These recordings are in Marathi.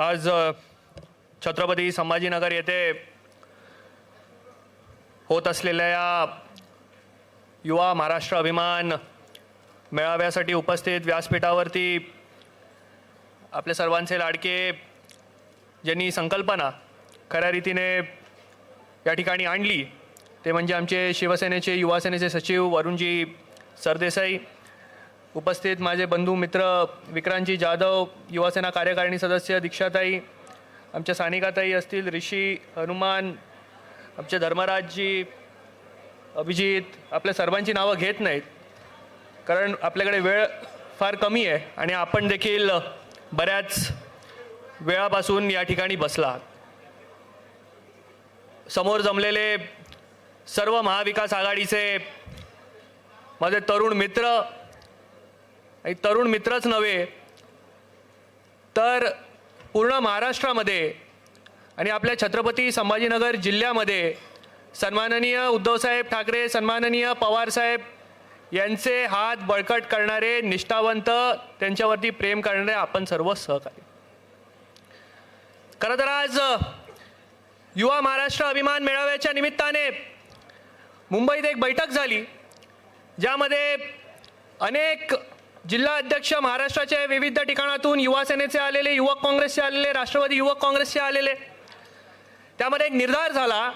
आज छत्रपती संभाजीनगर येथे होत असलेल्या या युवा महाराष्ट्र अभिमान मेळाव्यासाठी उपस्थित व्यासपीठावरती आपले सर्वांचे लाडके ज्यांनी संकल्पना खऱ्या रीतीने या ठिकाणी आणली ते म्हणजे आमचे शिवसेनेचे युवा सेनेचे सचिव वरुणजी सरदेसाई, उपस्थित माझे बंधू मित्र विक्रांतजी जाधव, युवासेना कार्यकारिणी सदस्य दीक्षाताई, आमच्या सानिकाताई असतील, ऋषी, हनुमान, आमचे धर्मराजजी, अभिजित, आपल्या सर्वांची नावं घेत नाहीत कारण आपल्याकडे वेळ फार कमी आहे आणि आपण देखील बऱ्याच वेळापासून या ठिकाणी बसला आहात. समोर जमलेले सर्व महाविकास आघाडीचे माझे तरुण मित्र आणि तरुण मित्रच नव्हे तर पूर्ण महाराष्ट्रामध्ये आणि आपल्या छत्रपती संभाजीनगर जिल्ह्यामध्ये सन्माननीय उद्धवसाहेब ठाकरे, सन्माननीय पवारसाहेब यांचे हात बळकट करणारे, निष्ठावंत, त्यांच्यावरती प्रेम करणारे आपण सर्व सहकारी. खरं तर आज युवा महाराष्ट्र अभिमान मेळाव्याच्या निमित्ताने मुंबईत एक बैठक झाली ज्यामध्ये अनेक जिल्हा अध्यक्ष महाराष्ट्राच्या विविध ठिकाणातून युवा सेनेचे आलेले, युवक काँग्रेसचे आलेले, राष्ट्रवादी युवक काँग्रेसचे आलेले. त्यामध्ये एक निर्धार झाला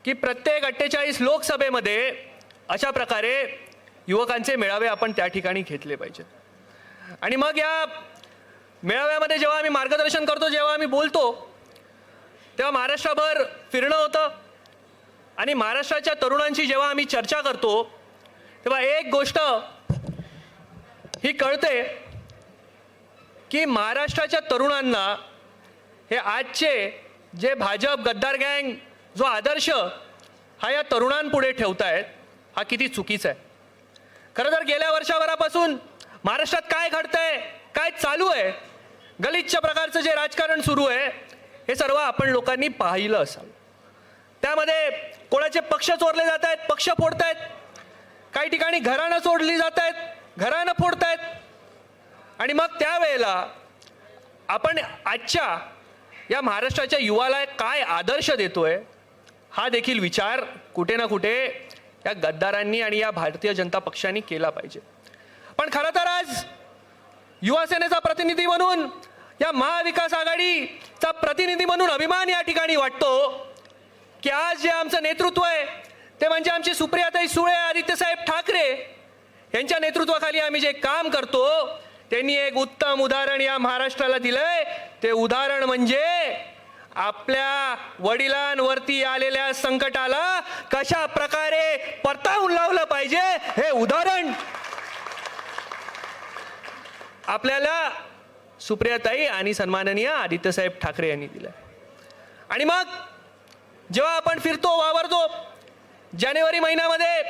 की प्रत्येक 48 लोकसभेमध्ये अशा प्रकारे युवकांचे मेळावे आपण त्या ठिकाणी घेतले पाहिजेत. आणि मग या मेळाव्यामध्ये जेव्हा आम्ही मार्गदर्शन करतो, जेव्हा आम्ही बोलतो, तेव्हा महाराष्ट्रभर फिरणं होतं आणि महाराष्ट्राच्या तरुणांची जेव्हा आम्ही चर्चा करतो तेव्हा एक गोष्ट ही कळते की महाराष्ट्राच्या तरुणांना हे आजचे जे भाजप गद्दार गँग जो आदर्श हा या तरुणांपुढे ठेवतायत हा किती चुकीचा आहे. खरं तर गेल्या वर्षभरापासून महाराष्ट्रात काय घडतंय, काय चालू आहे, गलिच्छ प्रकारचं जे राजकारण सुरू आहे हे सर्व आपण लोकांनी पाहिलं असावं. त्यामध्ये कोणाचे पक्ष चोरले जात आहेत, पक्ष फोडतायत, काही ठिकाणी घराणं सोडली जात आहेत, घराणं फोडतायत. आणि मग त्यावेळेला आपण आजच्या या महाराष्ट्राच्या युवाला काय आदर्श देतोय हा देखील विचार कुठे ना कुठे या गद्दारांनी आणि या भारतीय जनता पक्षाने केला पाहिजे. पण खरं तर आज युवा सेनेचा प्रतिनिधी म्हणून, या महाविकास आघाडीचा प्रतिनिधी म्हणून अभिमान या ठिकाणी वाटतो की आज जे आमचं नेतृत्व आहे ते म्हणजे आमचे सुप्रियाताई सुळे, आदित्यसाहेब ठाकरे यांच्या नेतृत्वाखाली आम्ही जे काम करतो त्यांनी एक उत्तम उदाहरण या महाराष्ट्राला दिलंय. ते उदाहरण म्हणजे आपल्या वडिलांवरती आलेल्या संकटाला कशा प्रकारे परतावून लावलं पाहिजे हे उदाहरण आपल्याला सुप्रियाताई आणि सन्माननीय आदित्यसाहेब ठाकरे यांनी दिलंय. आणि मग जेव्हा आपण फिरतो, वावरतो, जानेवारी महिन्यामध्ये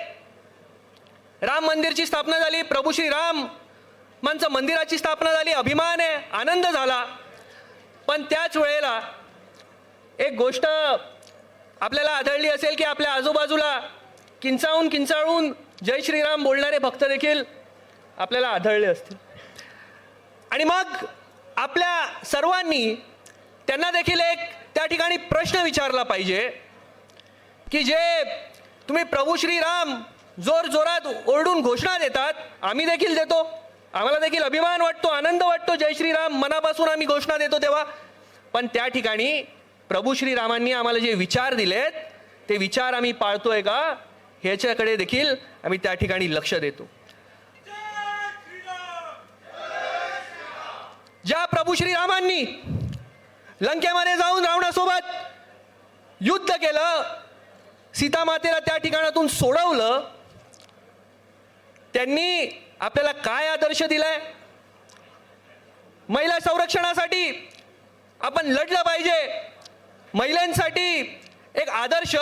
राम मंदिरची स्थापना झाली, प्रभू श्री रामांचं मंदिराची स्थापना झाली, अभिमान आहे, आनंद झाला. पण त्याच वेळेला एक गोष्ट आपल्याला आढळली असेल की आपल्या आजूबाजूला किंचाळून जय श्रीराम बोलणारे भक्त देखील आपल्याला आढळले असतील. आणि मग आपल्या सर्वांनी त्यांना देखील एक त्या ठिकाणी प्रश्न विचारला पाहिजे की जे तुम्ही प्रभू श्रीराम जोर जोरात ओरडून घोषणा देतात, आम्ही देखील देतो, आम्हाला देखील अभिमान वाटतो, आनंद वाटतो, जय श्रीराम मनापासून आम्ही घोषणा देतो तेव्हा. पण त्या ठिकाणी प्रभू श्रीरामांनी आम्हाला जे विचार दिलेत ते विचार आम्ही पाळतोय का ह्याच्याकडे देखील आम्ही त्या ठिकाणी लक्ष देतो. ज्या प्रभू श्रीरामांनी लंकेमध्ये जाऊन रावणासोबत युद्ध केलं, सीतामातेला त्या ठिकाणातून सोडवलं, त्यांनी आपल्याला काय आदर्श दिलाय? महिला संरक्षणासाठी आपण लढलं पाहिजे, महिलांसाठी एक आदर्श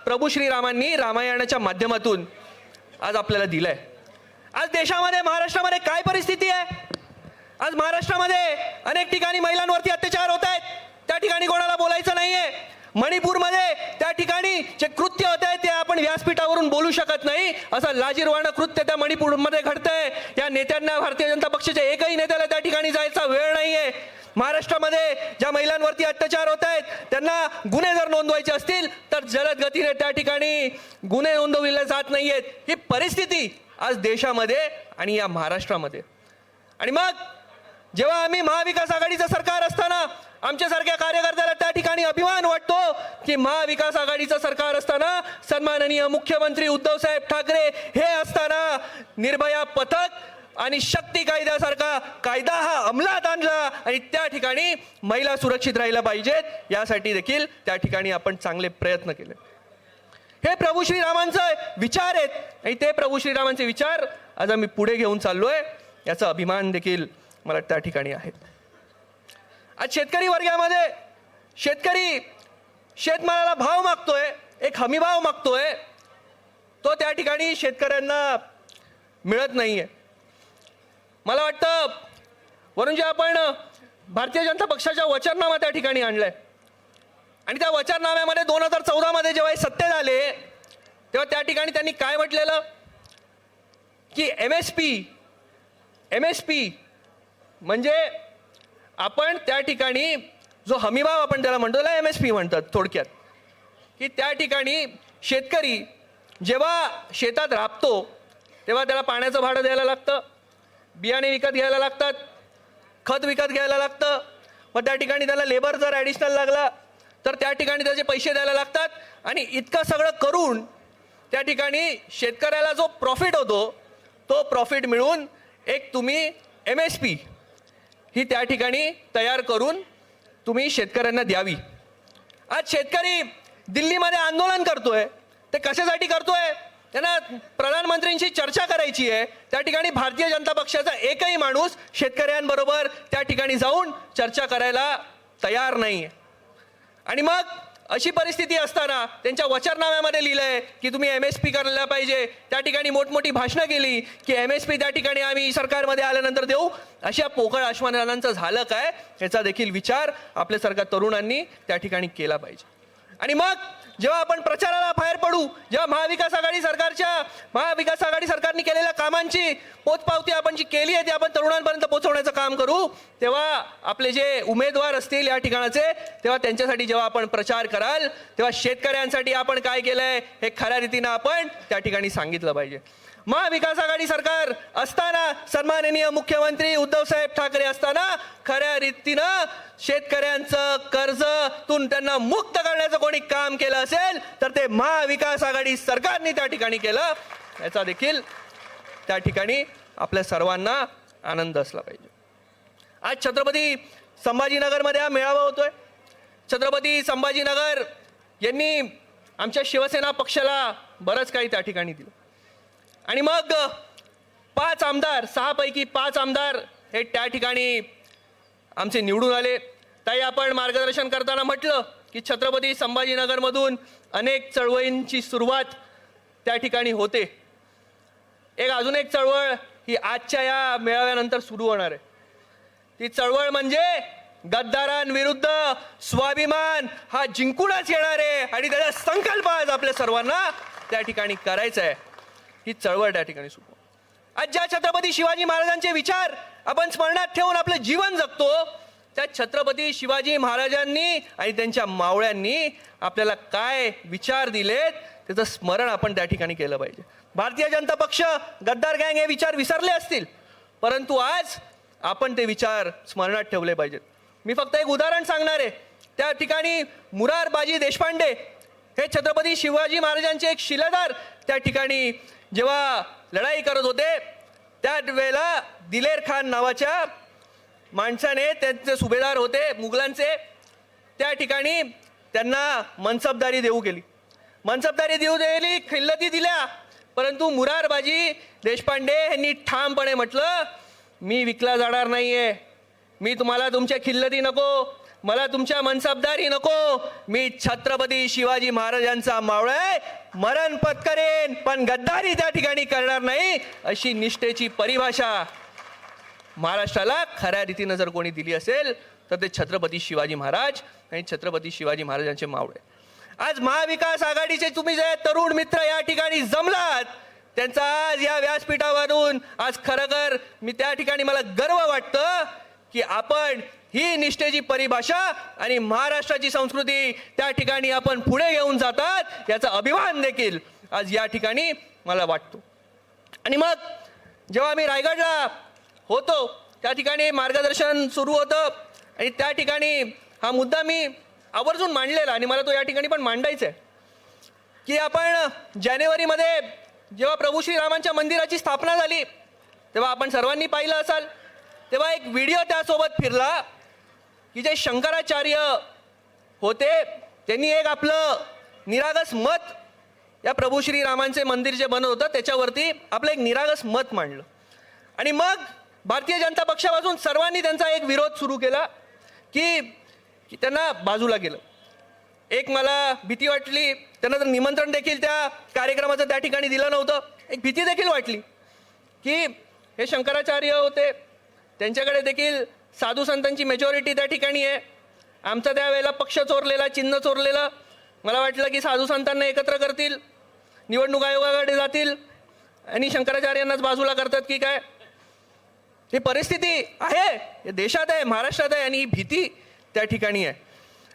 प्रभू श्रीरामांनी रामायणाच्या माध्यमातून आज आपल्याला दिलाय. आज देशामध्ये, महाराष्ट्रामध्ये काय परिस्थिती आहे? आज महाराष्ट्रामध्ये अनेक ठिकाणी महिलांवरती अत्याचार होत आहेत, त्या ठिकाणी कोणाला बोलायचं नाहीये. मणिपूरमध्ये त्या ठिकाणी जे कृत्य होत आहे ते आपण व्यासपीठावरून बोलू शकत नाही, असं लाजिरवाणं कृत्य त्या मणिपूरमध्ये घडतंय. या नेत्यांना, भारतीय जनता पक्षाच्या एकही नेत्याला त्या ठिकाणी जायचा वेळ नाहीये. महाराष्ट्रामध्ये ज्या महिलांवरती अत्याचार होत आहेत त्यांना गुन्हे जर नोंदवायचे असतील तर जलद गतीने त्या ठिकाणी गुन्हे नोंदवले जात नाहीयेत. ही परिस्थिती आज देशामध्ये आणि या महाराष्ट्रामध्ये. आणि मग जेव्हा आम्ही महाविकास आघाडीचं सरकार असताना आमच्यासारख्या कार्यकर्त्याला त्या ठिकाणी अभिमान वाटतो की महाविकास आघाडीचं सरकार असताना सन्माननीय मुख्यमंत्री उद्धव साहेब ठाकरे हे असताना निर्भया पथक आणि शक्ती कायद्यासारखा कायदा हा अंमलात आणला आणि त्या ठिकाणी महिला सुरक्षित राहिल्या पाहिजेत यासाठी देखील त्या ठिकाणी आपण चांगले प्रयत्न केले. हे प्रभू श्रीरामांचे विचार आहेत आणि ते प्रभू श्रीरामांचे विचार आज आम्ही पुढे घेऊन चाललोय याचा अभिमान देखील मला त्या ठिकाणी आहे. आज शेतकरी वर्गामध्ये शेतकरी शेतमालाला भाव मागतोय, एक हमी भाव मागतोय, तो त्या ठिकाणी शेतकऱ्यांना मिळत नाहीये. मला वाटतं वरून जे आपण भारतीय जनता पक्षाच्या वचननामा त्या ठिकाणी आणलाय आणि त्या वचननाम्यामध्ये 2014 मध्ये जेव्हा हे सत्तेत आले तेव्हा त्या ठिकाणी त्यांनी काय म्हटलेलं की MSP म्हणजे आपण त्या ठिकाणी जो हमीभाव आपण त्याला म्हणतो त्याला MSP म्हणतात थोडक्यात, की त्या ठिकाणी शेतकरी जेव्हा शेतात राबतो तेव्हा त्याला पाण्याचं भाडं द्यायला लागतं, बियाणे विकत घ्यायला लागतात, खत विकत घ्यायला लागतं, मग त्या ठिकाणी त्याला लेबर जर ॲडिशनल लागला तर त्या ठिकाणी त्याचे पैसे द्यायला लागतात. आणि इतकं सगळं करून त्या ठिकाणी शेतकऱ्याला जो प्रॉफिट होतो तो प्रॉफिट मिळून एक तुम्ही MSP ही त्या ठिकाणी तयार करून तुम्ही शेतकऱ्यांना द्यावी. आज शेतकरी दिल्लीमध्ये आंदोलन करतोय, ते कशासाठी करतोय? त्यांना प्रधानमंत्र्यांशी चर्चा करायची आहे. त्या ठिकाणी भारतीय जनता पक्षाचा एकही माणूस शेतकऱ्यांबरोबर त्या ठिकाणी जाऊन चर्चा करायला तयार नाही. आणि मग अशी परिस्थिती असताना त्यांच्या वचननाम्यामध्ये लिहिलंय की तुम्ही MSP करायला पाहिजे. त्या ठिकाणी मोठमोठी भाषणं केली की MSP त्या ठिकाणी आम्ही सरकारमध्ये आल्यानंतर देऊ. अशा पोकळ आश्वासनांचं झालं काय याचा देखील विचार आपल्यासारख्या तरुणांनी त्या ठिकाणी केला पाहिजे. आणि मग जेव्हा आपण प्रचाराला बाहेर पडू, जेव्हा महाविकास आघाडी सरकारने केलेल्या कामांची पोचपावती आपण जी केली आहे ती आपण तरुणांपर्यंत पोहोचवण्याचं काम करू, तेव्हा आपले जे उमेदवार असतील या ठिकाणाचे तेव्हा त्यांच्यासाठी जेव्हा आपण प्रचार कराल तेव्हा शेतकऱ्यांसाठी आपण काय केलंय हे खऱ्या रीतीनं आपण त्या ठिकाणी सांगितलं पाहिजे. महाविकास आघाडी सरकार असताना सन्माननीय मुख्यमंत्री उद्धव साहेब ठाकरे असताना खऱ्या रीतीनं शेतकऱ्यांचं कर्जातून त्यांना मुक्त करण्याचं कोणी काम केलं असेल तर ते महाविकास आघाडी सरकारने त्या ठिकाणी केलं. याचा देखील त्या ठिकाणी आपल्या सर्वांना आनंद असला पाहिजे. आज छत्रपती संभाजीनगरमध्ये हा मेळावा होतोय. छत्रपती संभाजीनगर यांनी आमच्या शिवसेना पक्षाला बरंच काही त्या ठिकाणी दिलं. आणि मग 5 आमदार, 6 पैकी 5 आमदार हे त्या ठिकाणी आमचे निवडून आले. ताई आपण मार्गदर्शन करताना म्हटलं की छत्रपती संभाजीनगरमधून अनेक चळवळींची सुरुवात त्या ठिकाणी होते. अजून एक चळवळ ही आजच्या या मेळाव्यानंतर सुरू होणार आहे. ती चळवळ म्हणजे गद्दारांविरुद्ध स्वाभिमान हा जिंकूनच येणार आहे आणि त्याचा संकल्प आज आपल्या सर्वांना त्या ठिकाणी करायचा आहे. ही चळवळ त्या ठिकाणी सुरू. आज ज्या छत्रपती शिवाजी महाराजांचे विचार आपण स्मरणात ठेवून आपलं जीवन जगतो त्या छत्रपती शिवाजी महाराजांनी आणि त्यांच्या मावळ्यांनी आपल्याला काय विचार दिलेत त्याचं स्मरण आपण त्या ठिकाणी केलं पाहिजे. भारतीय जनता पक्ष, गद्दार गँग हे विचार विसरले असतील परंतु आज आपण ते विचार स्मरणात ठेवले पाहिजेत. मी फक्त एक उदाहरण सांगणार आहे. त्या ठिकाणी मुरारबाजी देशपांडे हे छत्रपती शिवाजी महाराजांचे एक शिलेदार त्या ठिकाणी जेव्हा लढाई करत होते त्यावेळेला दिलेर खान नावाच्या माणसाने, त्यांचे सुभेदार होते मुघलांचे, त्या ठिकाणी त्यांना मनसबदारी देऊ केली. मनसबदारी देऊ दिली, खिल्लती दिल्या, परंतु मुरारबाजी देशपांडे यांनी ठामपणे म्हटलं मी विकला जाणार नाहीये, मी तुम्हाला तुमच्या खिल्लती नको, मला तुमच्या मनसबदारी नको, मी छत्रपती शिवाजी महाराजांचा मावळा आहे, मरण पत्करेन पण गद्दारी त्या ठिकाणी करणार नाही. अशी निष्ठेची परिभाषा महाराष्ट्राला खऱ्या रीतीनं जर कोणी दिली असेल तर ते छत्रपती शिवाजी महाराज आणि छत्रपती शिवाजी महाराजांचे मावळे. आज महाविकास आघाडीचे तुम्ही जे तरुण मित्र या ठिकाणी जमलात त्यांचा आज या व्यासपीठावरून आज खरंतर मी त्या ठिकाणी मला गर्व वाटतं की आपण ही निष्ठेची परिभाषा आणि महाराष्ट्राची संस्कृती त्या ठिकाणी आपण पुढे घेऊन जातात याचा अभिमान देखील आज या ठिकाणी मला वाटतो. आणि मग जेव्हा मी रायगडला होतो त्या ठिकाणी मार्गदर्शन सुरू होतं आणि त्या ठिकाणी हा मुद्दा मी आवर्जून मांडलेला आणि मला तो या ठिकाणी पण मांडायचा आहे की आपण जानेवारीमध्ये जेव्हा प्रभू श्रीरामांच्या मंदिराची स्थापना झाली तेव्हा आपण सर्वांनी पाहिलं असाल, तेव्हा एक व्हिडिओ त्यासोबत फिरला की जे शंकराचार्य होते त्यांनी एक आपलं निरागस मत या प्रभू श्रीरामांचे मंदिर जे बनत होतं त्याच्यावरती आपलं एक निरागस मत मांडलं. आणि मग भारतीय जनता पक्षापासून सर्वांनी त्यांचा एक विरोध सुरू केला की त्यांना बाजूला केलं. एक मला भीती वाटली, त्यांना तर निमंत्रण देखील त्या कार्यक्रमाचं त्या ठिकाणी दिलं नव्हतं. एक भीती देखील वाटली की हे शंकराचार्य होते, त्यांच्याकडे देखील साधू संतांची मेजॉरिटी त्या ठिकाणी आहे. आमचा त्यावेळेला पक्ष चोरलेला, चिन्ह चोरलेलं. मला वाटलं की साधू संतांना एकत्र करतील, निवडणूक आयोगाकडे जातील आणि शंकराचार्यांनाच बाजूला करतात की काय. ही परिस्थिती आहे, हे देशात आहे, महाराष्ट्रात आहे आणि ही भीती त्या ठिकाणी आहे.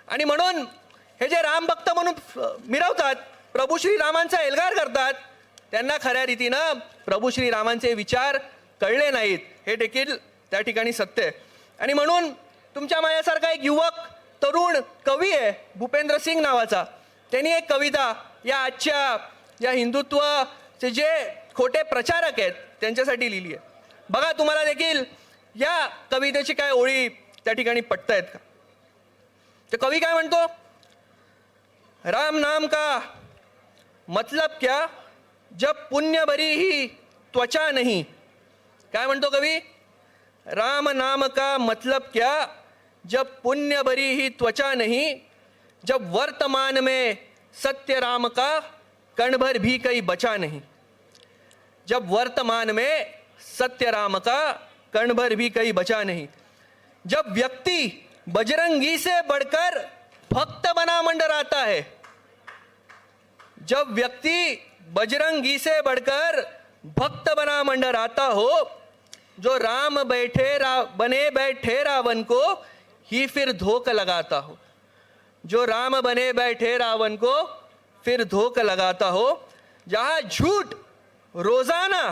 आणि म्हणून हे जे राम भक्त म्हणून मिरवतात, प्रभू श्रीरामांचा एल्गार करतात, त्यांना खऱ्या रीतीनं प्रभू श्रीरामांचे विचार कळले नाहीत हे देखील त्या ठिकाणी सत्य आहे. आणि म्हणून तुमच्या माझ्यासारखा एक युवक तरुण कवी आहे भूपेंद्र सिंग नावाचा, त्यांनी एक कविता या आजच्या या हिंदुत्वाचे जे खोटे प्रचारक आहेत त्यांच्यासाठी लिहिली आहे. बघा तुम्हाला देखील या कवितेची काय ओळी त्या ठिकाणी पटतायत का. ते कवी काय म्हणतो, राम नाम का मतलब क्या जब पुण्य भरी ही त्वचा नहीं. काय म्हणतो कवी, राम नाम का मतलब क्या जब पुण्य भरी ही त्वचा नहीं, जब वर्तमान में सत्य राम का कण भर भी कहीं बचा नहीं. जब वर्तमान में सत्य राम का कण भर भी कहीं बचा नहीं. जब व्यक्ति बजरंगी से बढ़कर भक्त बना मंडराता है. जब व्यक्ति बजरंगी से बढ़कर भक्त बना मंडराता हो, जो राम बने बैठे रावण को ही फिर धोख लगाता हो. जो राम बने बैठे रावण को फिर धोख लगाता हो. जहां झूठ रोजाना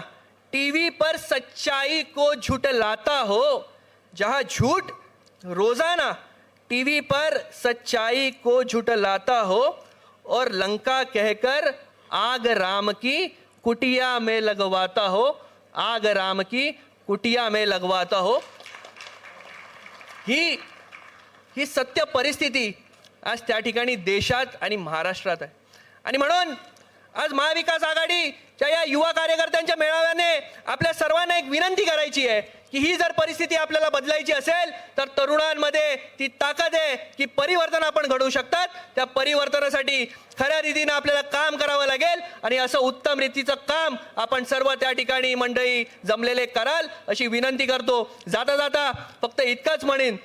टीवी पर सच्चाई को झुठलाता हो. जहां झूठ रोजाना टीवी पर सच्चाई को झुठलाता हो और लंका कहकर आग राम की कुटिया में लगवाता हो. आग राम की कुटिया में लगवाता हो. ही सत्य परिस्थिती आज त्या ठिकाणी देशात आणि महाराष्ट्रात आहे. आणि म्हणून आज महाविकास आघाडीच्या या युवा कार्यकर्त्यांच्या मेळाव्याने आपल्या सर्वांना एक विनंती करायची आहे की ही जर परिस्थिती आपल्याला बदलायची असेल तर तरुणांमध्ये ती ताकद आहे की परिवर्तन आपण घडवू शकतात. त्या परिवर्तनासाठी खऱ्या रीतीने आपल्याला काम करावं लागेल आणि असं उत्तम रीतीचं काम आपण सर्व त्या ठिकाणी मंडळी जमलेले कराल अशी विनंती करतो. जाता जाता फक्त इतकंच म्हणेन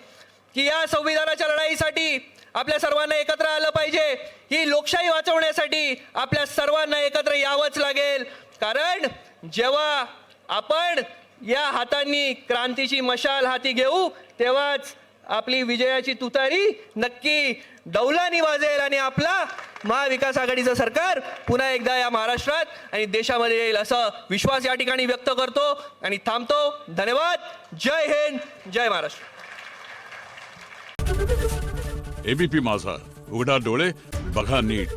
की या संविधानाच्या लढाईसाठी आपल्या सर्वांना एकत्र आलं पाहिजे. ही लोकशाही वाचवण्यासाठी आपल्या सर्वांना एकत्र यावंच लागेल. कारण जेव्हा आपण या हातांनी क्रांतीची मशाल हाती घेऊ तेव्हाच आपली विजयाची तुतारी नक्की डौलानी वाजेल आणि आपला महाविकास आघाडीचं सरकार पुन्हा एकदा या महाराष्ट्रात आणि देशामध्ये येईल असा विश्वास या ठिकाणी व्यक्त करतो आणि थांबतो. धन्यवाद. जय हिंद, जय महाराष्ट्र. एबीपी माझा, उघडा डोळे बघा नीट.